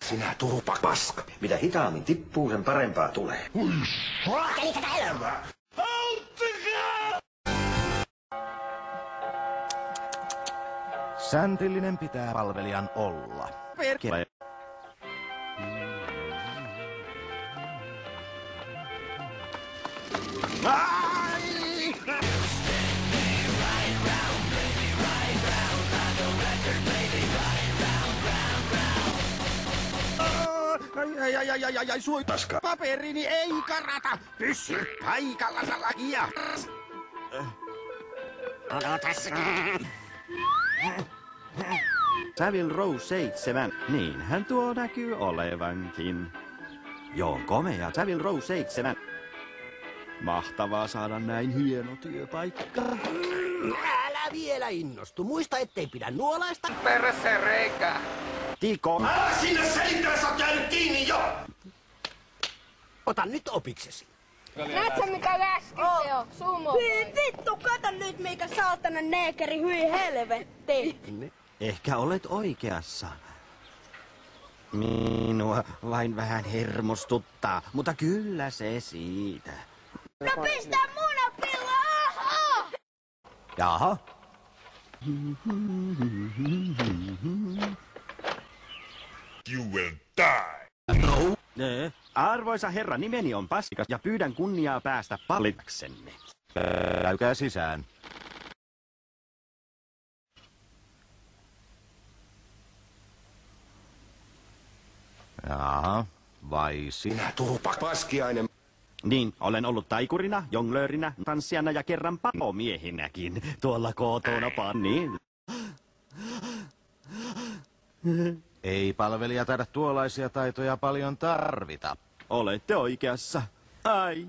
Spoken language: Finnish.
Sinä turpa paska. Mitä hitaammin tippuu, sen parempaa tulee. Ruokeli tätä elämää! Auttakaa! Säntillinen pitää palvelijan olla. Perkele. Ai, sui. Paska. Paperini ei karata. Pysy paikallasi lakia. Odotas. Savile Row 7. Niinhän tuo näkyy olevankin. Joo, komea Savile Row 7. Mahtavaa saada näin hieno työpaikka. Älä vielä innostu. Muista, ettei pidä nuolaista. Perässä reikä. Tiko. Älä sinne selittele, sä oot jäänyt kiinni jo! Ota nyt opiksesi. Näetkö mikä läski se on? Sumo. Hyi vittu, kato nyt mikä saatana neekeri, hyi helvetti. Ehkä olet oikeassa. Minua vain vähän hermostuttaa, mutta kyllä se siitä. No pistä munapilla, aha! Jaha. You will die! Arvoisa herra, nimeni on Pastikas ja pyydän kunniaa päästä palitaksenne. Käykää sisään. Jaha, vai Sinä turpa paskiainen. Niin, olen ollut taikurina, jonglöörinä, tanssijana ja kerran palomiehinäkin. Tuolla kotona niin. Ei palvelija taida tuollaisia taitoja paljon tarvita. Olette oikeassa. Ai.